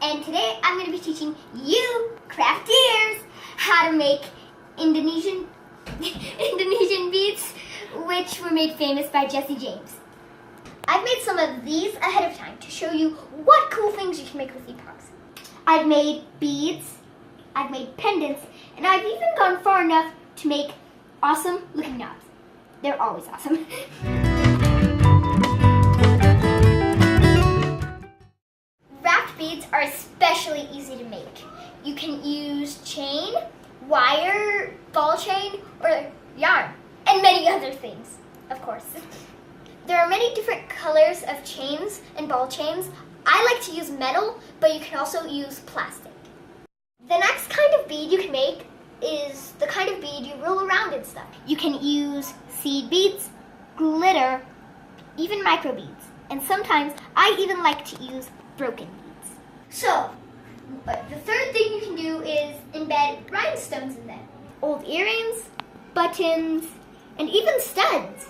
And today I'm going to be teaching you craftiers how to make Indonesian beads, which were made famous by Jesse James. I've made some of these ahead of time to show you what cool things you can make with epoxy. I've made beads, I've made pendants, and I've even gone far enough to make awesome looking knobs. They're always awesome. Beads are especially easy to make. You can use chain, wire, ball chain, or yarn, and many other things, of course. There are many different colors of chains and ball chains. I like to use metal, but you can also use plastic. The next kind of bead you can make is the kind of bead you roll around and stuff. You can use seed beads, glitter, even micro beads, and sometimes I even like to use broken beads. So, the third thing you can do is embed rhinestones in them. Old earrings, buttons, and even studs.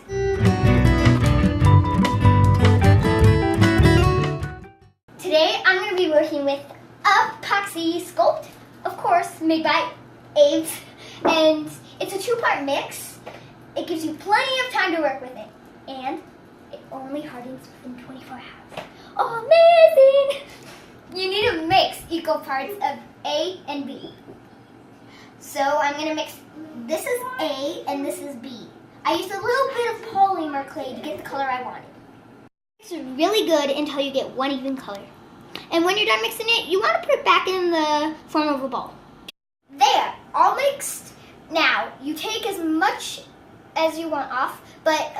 Today I'm going to be working with epoxy sculpt, of course, made by Abe's. And it's a two-part mix. It gives you plenty of time to work with it. And it only hardens within 24 hours. Amazing! You need to mix equal parts of A and B. So I'm going to mix, this is A and this is B. I used a little bit of polymer clay to get the color I wanted. It's really good until you get one even color. And when you're done mixing it, you want to put it back in the form of a ball. There, all mixed. Now, you take as much as you want off, but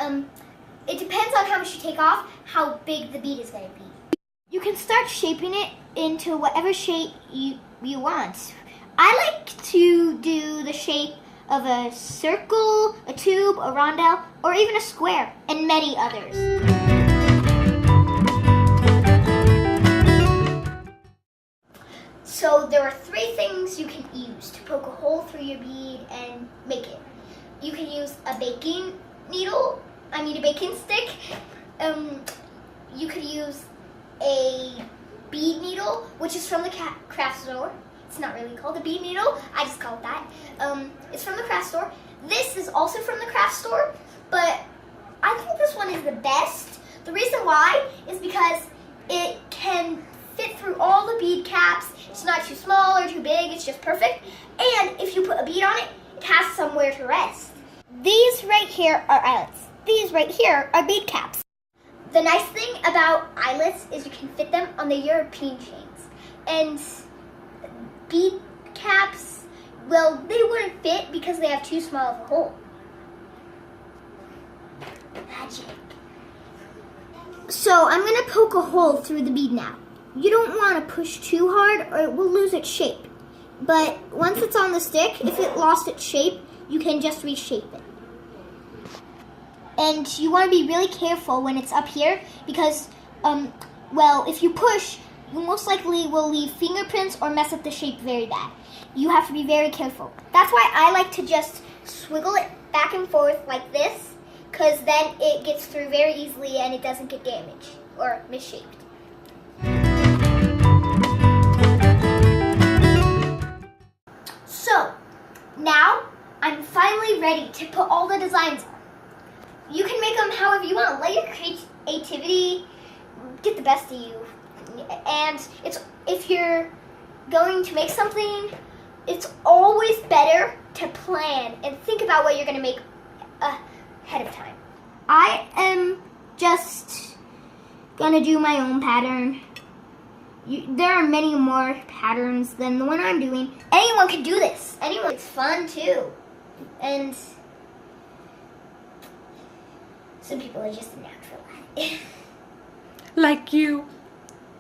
it depends on how much you take off, how big the bead is going to be. You can start shaping it into whatever shape you want. I like to do the shape of a circle, a tube, a rondelle, or even a square, and many others. So there are three things you can use to poke a hole through your bead and make it. You can use a baking stick. You could use a bead needle, which is from the craft store. It's not really called a bead needle, I just call it that. It's from the craft store. This is also from the craft store, but I think this one is the best. The reason why is because it can fit through all the bead caps. It's not too small or too big, it's just perfect. And if you put a bead on it, it has somewhere to rest. These right here are eyelets. These right here are bead caps. The nice thing about eyelets is you can fit them on the European chains. And bead caps, well, they wouldn't fit because they have too small of a hole. Magic. So I'm going to poke a hole through the bead now. You don't want to push too hard or it will lose its shape. But once it's on the stick, if it lost its shape, you can just reshape it. And you want to be really careful when it's up here because, well, if you push, you most likely will leave fingerprints or mess up the shape very bad. You have to be very careful. That's why I like to just swiggle it back and forth like this, because then it gets through very easily and it doesn't get damaged or misshaped. So, now I'm finally ready to put all the designs on. You can make them however you want. Let your creativity get the best of you. And if you're going to make something, it's always better to plan and think about what you're going to make ahead of time. I am just going to do my own pattern. There are many more patterns than the one I'm doing. Anyone can do this. It's fun too. And some people are just natural at it. Like you.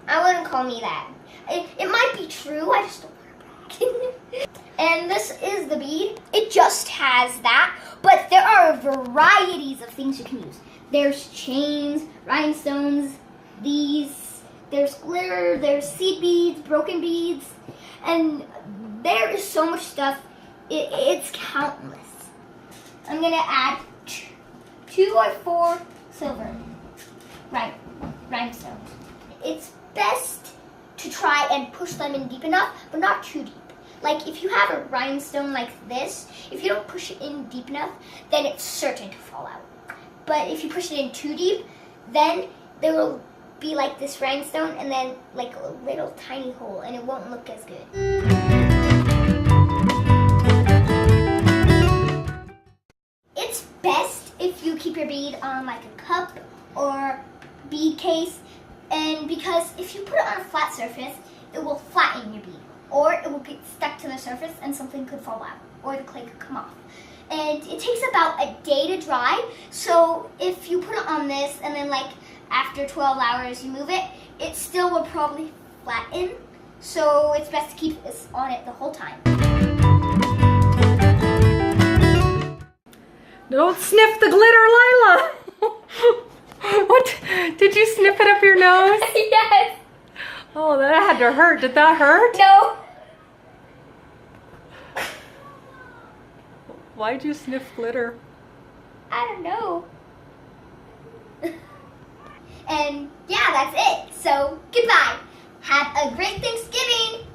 I wouldn't call me that. It might be true, I just don't want to brag. And this is the bead. It just has that, but there are varieties of things you can use. There's chains, rhinestones, there's glitter, there's seed beads, broken beads, and there is so much stuff. It's countless. I'm gonna add 2 or 4 silver rhinestones. It's best to try and push them in deep enough, but not too deep. Like if you have a rhinestone like this, if you don't push it in deep enough, then it's certain to fall out. But if you push it in too deep, then there will be like this rhinestone and then like a little tiny hole, and it won't look as good. It's best if you keep your bead on like a cup or bead case, and because if you put it on a flat surface, it will flatten your bead, or it will get stuck to the surface and something could fall out, or the clay could come off. And it takes about a day to dry, so if you put it on this and then like after 12 hours you move it, it still will probably flatten, so it's best to keep this on it the whole time. Don't sniff the glitter, Lilah! What? Did you sniff it up your nose? Yes! Oh, that had to hurt. Did that hurt? No! Why'd you sniff glitter? I don't know. And yeah, that's it. So goodbye. Have a great Thanksgiving.